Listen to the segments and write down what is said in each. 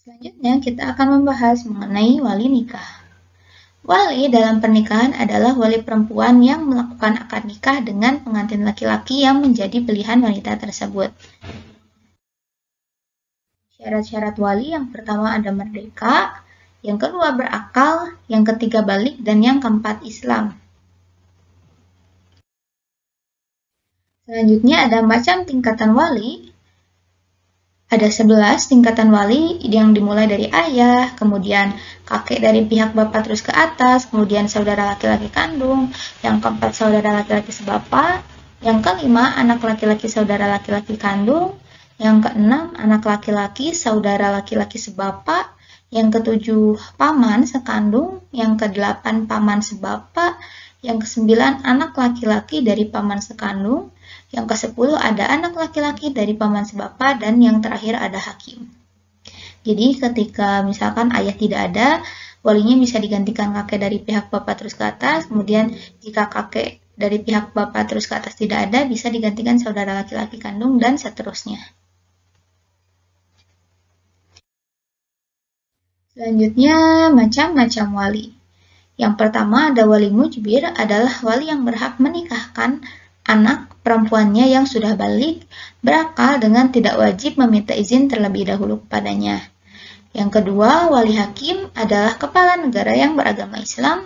Selanjutnya kita akan membahas mengenai wali nikah. Wali dalam pernikahan adalah wali perempuan yang melakukan akad nikah dengan pengantin laki-laki yang menjadi pilihan wanita tersebut. Syarat-syarat wali yang pertama ada merdeka, yang kedua berakal, yang ketiga balik, dan yang keempat Islam. Selanjutnya ada macam tingkatan wali. Ada 11 tingkatan wali yang dimulai dari ayah, kemudian kakek dari pihak bapak terus ke atas, kemudian saudara laki-laki kandung, yang keempat saudara laki-laki sebapak, yang kelima anak laki-laki saudara laki-laki kandung, yang keenam anak laki-laki saudara laki-laki sebapak, yang ketujuh paman sekandung, yang kedelapan paman sebapak, yang kesembilan anak laki-laki dari paman sekandung, yang ke-10 ada anak laki-laki dari paman sebapak, dan yang terakhir ada hakim. Jadi ketika misalkan ayah tidak ada, walinya bisa digantikan kakek dari pihak bapak terus ke atas, kemudian jika kakek dari pihak bapak terus ke atas tidak ada, bisa digantikan saudara laki-laki kandung, dan seterusnya. Selanjutnya, macam-macam wali. Yang pertama ada wali mujbir, adalah wali yang berhak menikahkan anak perempuannya yang sudah balik, berakal dengan tidak wajib meminta izin terlebih dahulu kepadanya. Yang kedua, wali hakim adalah kepala negara yang beragama Islam.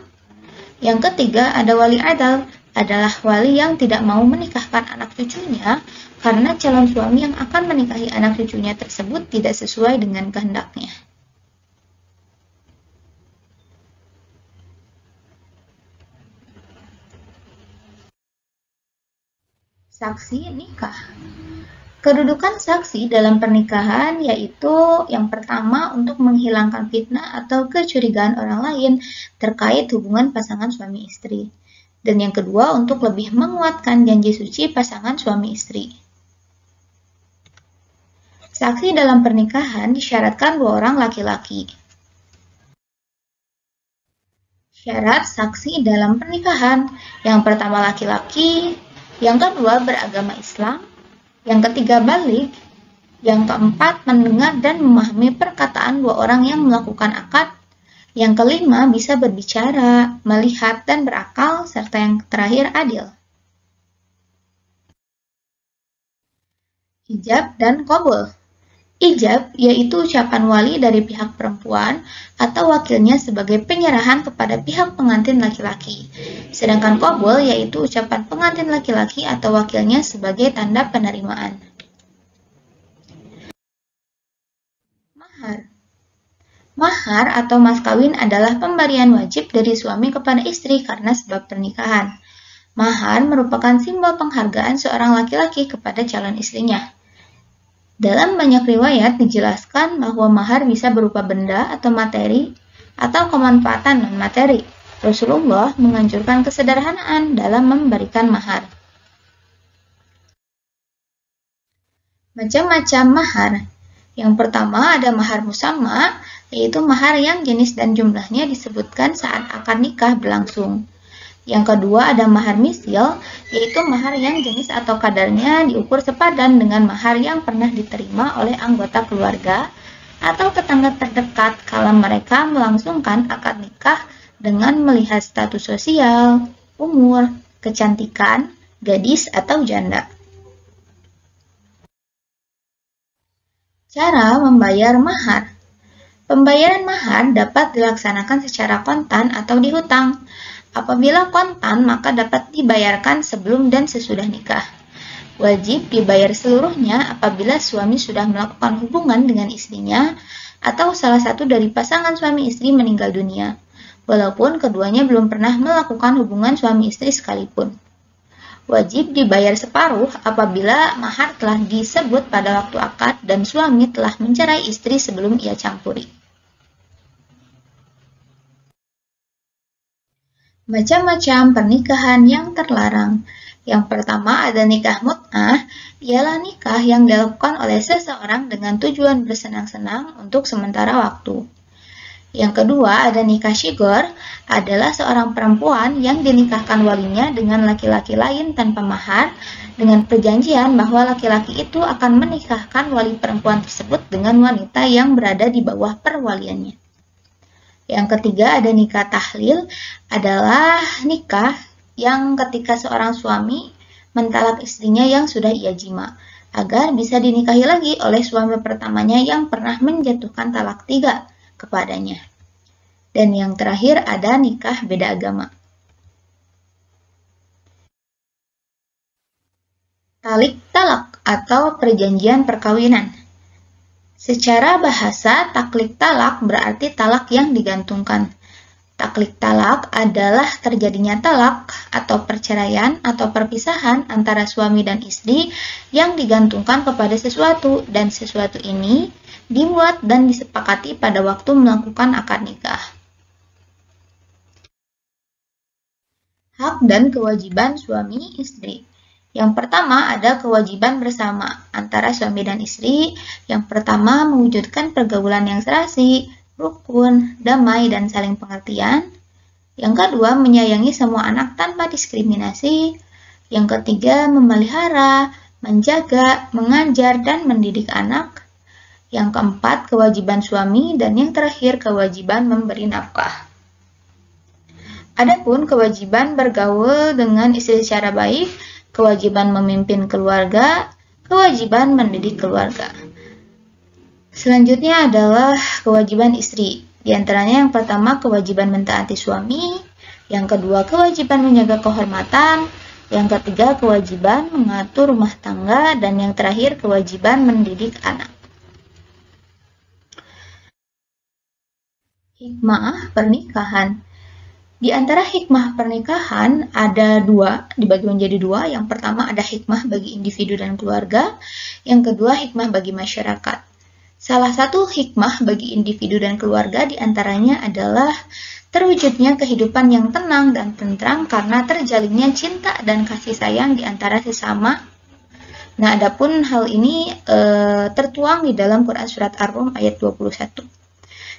Yang ketiga, ada wali adal, adalah wali yang tidak mau menikahkan anak cucunya karena calon suami yang akan menikahi anak cucunya tersebut tidak sesuai dengan kehendaknya. Saksi nikah. Kedudukan saksi dalam pernikahan yaitu yang pertama untuk menghilangkan fitnah atau kecurigaan orang lain terkait hubungan pasangan suami istri. Dan yang kedua untuk lebih menguatkan janji suci pasangan suami istri. Saksi dalam pernikahan disyaratkan 2 orang laki-laki. Syarat saksi dalam pernikahan. Yang pertama laki-laki, yang kedua beragama Islam, yang ketiga balik, yang keempat mendengar dan memahami perkataan 2 orang yang melakukan akad, yang kelima bisa berbicara, melihat dan berakal, serta yang terakhir adil. Ijab dan qabul. Ijab yaitu ucapan wali dari pihak perempuan atau wakilnya sebagai penyerahan kepada pihak pengantin laki-laki. Sedangkan qabul yaitu ucapan pengantin laki-laki atau wakilnya sebagai tanda penerimaan. Mahar. Mahar atau mas kawin adalah pemberian wajib dari suami kepada istri karena sebab pernikahan. Mahar merupakan simbol penghargaan seorang laki-laki kepada calon istrinya. Dalam banyak riwayat dijelaskan bahwa mahar bisa berupa benda atau materi atau kemanfaatan non-materi. Rasulullah menganjurkan kesederhanaan dalam memberikan mahar. Macam-macam mahar. Yang pertama ada mahar musamma, yaitu mahar yang jenis dan jumlahnya disebutkan saat akad nikah berlangsung. Yang kedua ada mahar misil, yaitu mahar yang jenis atau kadarnya diukur sepadan dengan mahar yang pernah diterima oleh anggota keluarga atau tetangga terdekat kala mereka melangsungkan akad nikah dengan melihat status sosial, umur, kecantikan, gadis atau janda. Cara membayar mahar. Pembayaran mahar dapat dilaksanakan secara kontan atau dihutang. Apabila kontan, maka dapat dibayarkan sebelum dan sesudah nikah. Wajib dibayar seluruhnya apabila suami sudah melakukan hubungan dengan istrinya atau salah satu dari pasangan suami istri meninggal dunia, walaupun keduanya belum pernah melakukan hubungan suami istri sekalipun. Wajib dibayar separuh apabila mahar telah disebut pada waktu akad dan suami telah mencerai istri sebelum ia campuri. Macam-macam pernikahan yang terlarang. Yang pertama ada nikah mut'ah, ialah nikah yang dilakukan oleh seseorang dengan tujuan bersenang-senang untuk sementara waktu. Yang kedua ada nikah syigor, adalah seorang perempuan yang dinikahkan walinya dengan laki-laki lain tanpa mahar dengan perjanjian bahwa laki-laki itu akan menikahkan wali perempuan tersebut dengan wanita yang berada di bawah perwaliannya. Yang ketiga ada nikah tahlil, adalah nikah yang ketika seorang suami mentalak istrinya yang sudah ia jima, agar bisa dinikahi lagi oleh suami pertamanya yang pernah menjatuhkan talak 3 kepadanya. Dan yang terakhir ada nikah beda agama. Talik talak atau perjanjian perkawinan. Secara bahasa, taklik talak berarti talak yang digantungkan. Taklik talak adalah terjadinya talak atau perceraian atau perpisahan antara suami dan istri yang digantungkan kepada sesuatu, dan sesuatu ini dibuat dan disepakati pada waktu melakukan akad nikah. Hak dan kewajiban suami istri. Yang pertama ada kewajiban bersama antara suami dan istri. Yang pertama mewujudkan pergaulan yang serasi, rukun, damai, dan saling pengertian. Yang kedua menyayangi semua anak tanpa diskriminasi. Yang ketiga memelihara, menjaga, mengajar, dan mendidik anak. Yang keempat kewajiban suami, dan yang terakhir kewajiban memberi nafkah. Adapun kewajiban bergaul dengan istri secara baik, kewajiban memimpin keluarga, kewajiban mendidik keluarga. Selanjutnya adalah kewajiban istri. Di antaranya yang pertama kewajiban mentaati suami, yang kedua kewajiban menjaga kehormatan, yang ketiga kewajiban mengatur rumah tangga, dan yang terakhir kewajiban mendidik anak. Hikmah pernikahan. Di antara hikmah pernikahan ada 2, dibagi menjadi 2. Yang pertama ada hikmah bagi individu dan keluarga, yang kedua hikmah bagi masyarakat. Salah satu hikmah bagi individu dan keluarga diantaranya adalah terwujudnya kehidupan yang tenang dan tentram karena terjalinnya cinta dan kasih sayang di antara sesama. Nah, adapun hal ini tertuang di dalam Quran Surat Ar-Rum ayat 21.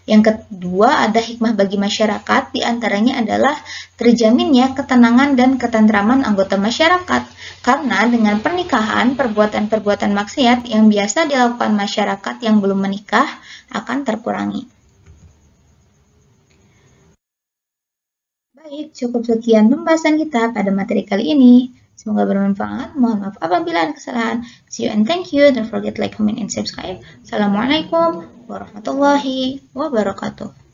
Yang kedua ada hikmah bagi masyarakat, diantaranya adalah terjaminnya ketenangan dan ketentraman anggota masyarakat. Karena dengan pernikahan, perbuatan-perbuatan maksiat yang biasa dilakukan masyarakat yang belum menikah akan terkurangi. Baik, cukup sekian pembahasan kita pada materi kali ini. Semoga bermanfaat. Mohon maaf apabila ada kesalahan. See you and thank you. Don't forget to like, comment, and subscribe. Assalamualaikum warahmatullahi wabarakatuh.